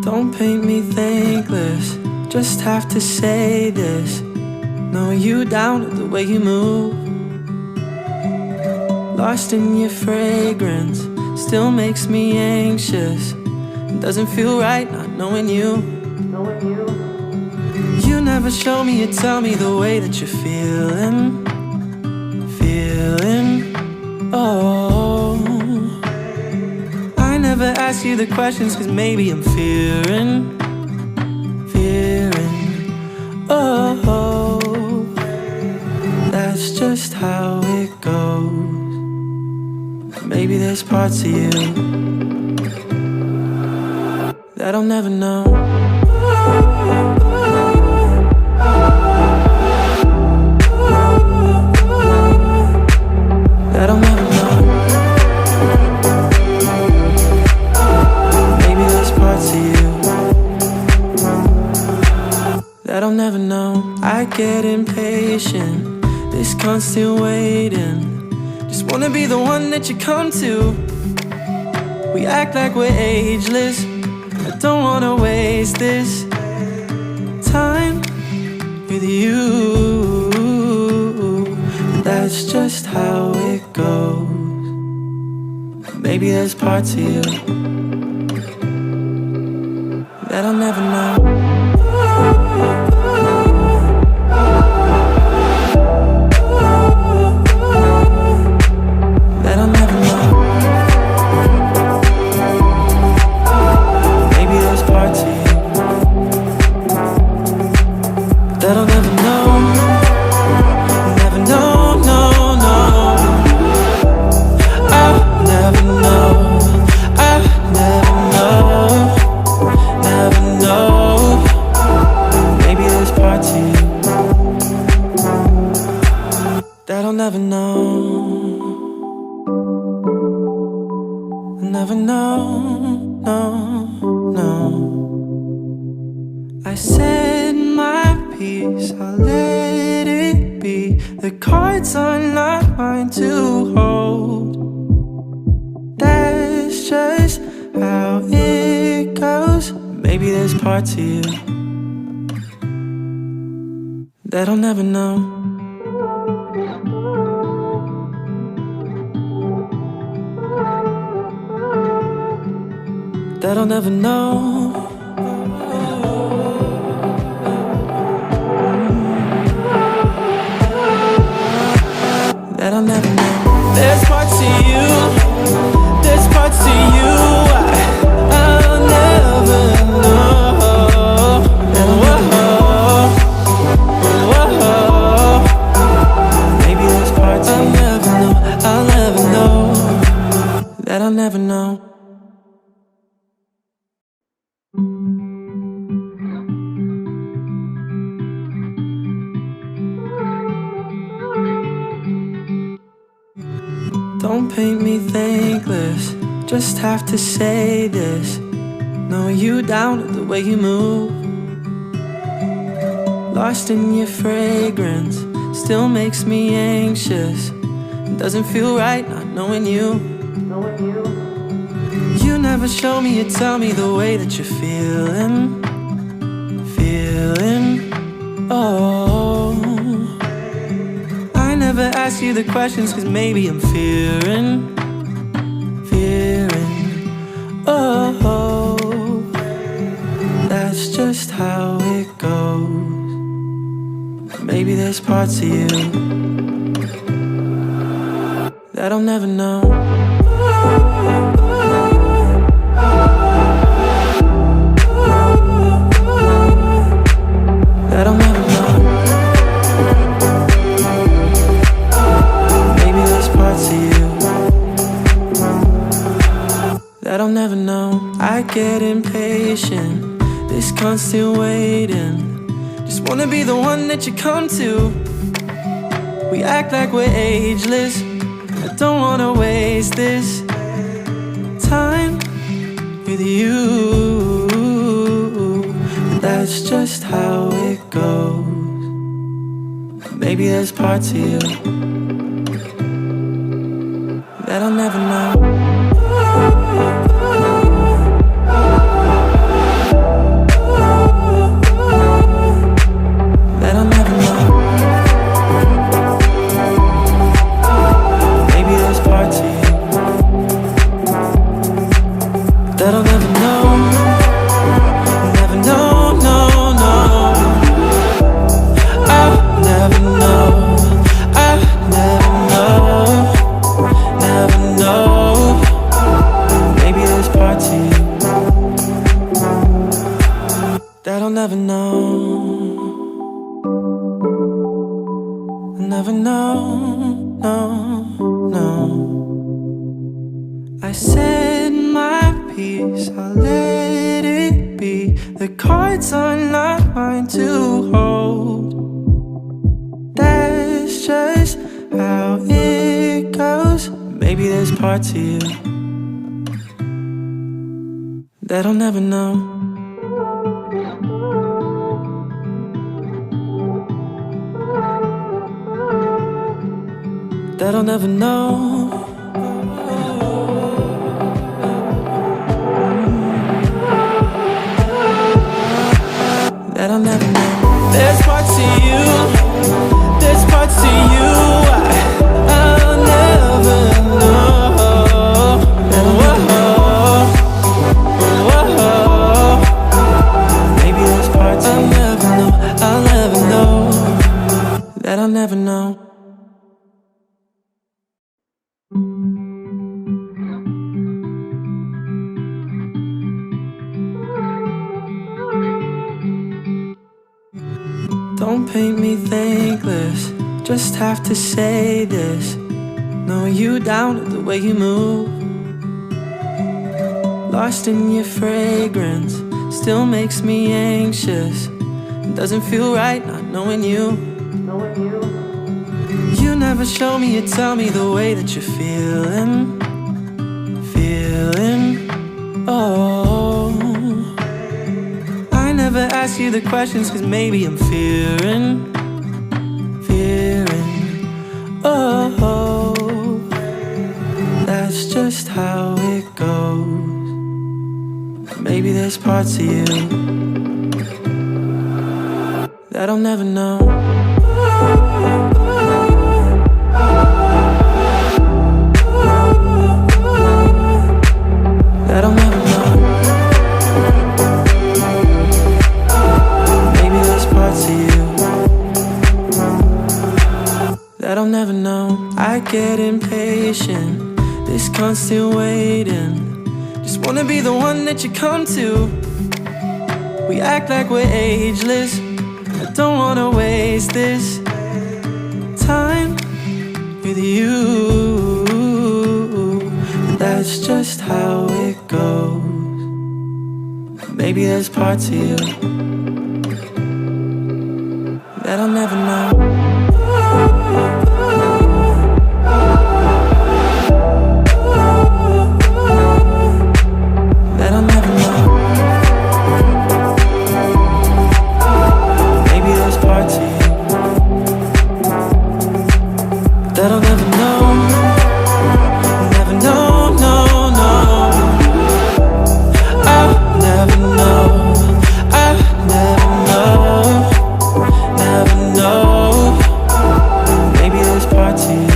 Don't paint me thankless, just have to say this. Know you down with the way you move. Lost in your fragrance, still makes me anxious. Doesn't feel right not knowing you. You never show me or tell me the way that you're feeling. Oh, I never ask you the questions cause maybe I'm fearing. Oh, that's just how it goes. Maybe there's parts of you that I'll never know. That I'll never know. Maybe there's parts of you that I'll never know. I get impatient, this constant waiting. Just wanna be the one that you come to. We act like we're ageless. I don't wanna waste this time with you. That's just how it goes. Maybe there's parts of you that I'll never know. That I'll never know. Maybe there's parts of you that I'll never know. Never know. Never know, never know, no. I said my piece, I'll let it be. The cards are not mine to hold. That's just how it goes. Maybe there's parts of you that I'll never know. That I'll never know. That I'll never know. There's parts of you, there's parts of you I'll never know. Maybe there's parts I'll never know. I'll never know. That I'll never know. Don't paint me thankless, just have to say this. Know you down with the way you move. Lost in your fragrance, still makes me anxious. Doesn't feel right not knowing you. You never show me or tell me the way that you're feeling. Oh, I never ask you the questions cause maybe I'm fearing. Oh, that's just how it goes. Maybe there's parts of you that I'll never know. That I'll never know. Maybe there's parts of you that I'll never know. I get impatient, this constant waiting. Just wanna be the one that you come to. We act like we're ageless. I don't wanna waste this time with you. That's just how it goes. Maybe there's parts of you that I'll never know. never know. Never know, no, no. I'll never know. I'll never know. Never know. Maybe there's part to you that I'll never know. I'll never know, no, no. I said my piece, I'll let it be. The cards are not mine to hold. That's just how it goes. Maybe there's part to you that I'll never know. That I'll never know. That I'll never know. There's parts to you. There's parts to you I'll never know. Maybe there's parts I'll never know. I'll never know. That I'll never know. Don't paint me thankless, just have to say this. Knowing you down with the way you move, lost in your fragrance, still makes me anxious. It doesn't feel right not knowing you. You never show me or tell me the way that you're feeling. Oh, I never ask you the questions cause maybe I'm fearing. Oh, that's just how it goes. Maybe there's parts of you that I'll never know. That I'll never know. Maybe there's parts of you that I'll never know. I get impatient, this constant waiting. Just wanna be the one that you come to. We act like we're ageless. I don't wanna waste this time with you. That's just how it goes. Maybe there's parts of you that I'll never know. That I'll never know. Maybe there's parts of you that I'll never know. Never know. Never know, I'll never know, never know. Maybe there's parts of you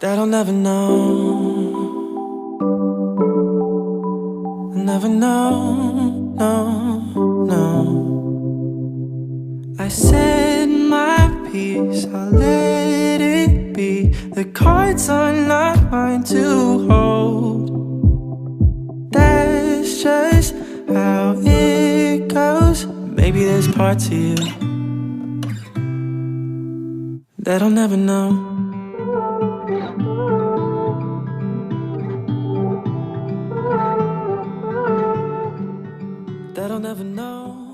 that I'll never know. I'll never know, no, no. I said my piece, I'll let it be. The cards are not mine to hold. That's just how it goes. Maybe there's parts of you that I'll never know. That I'll never know.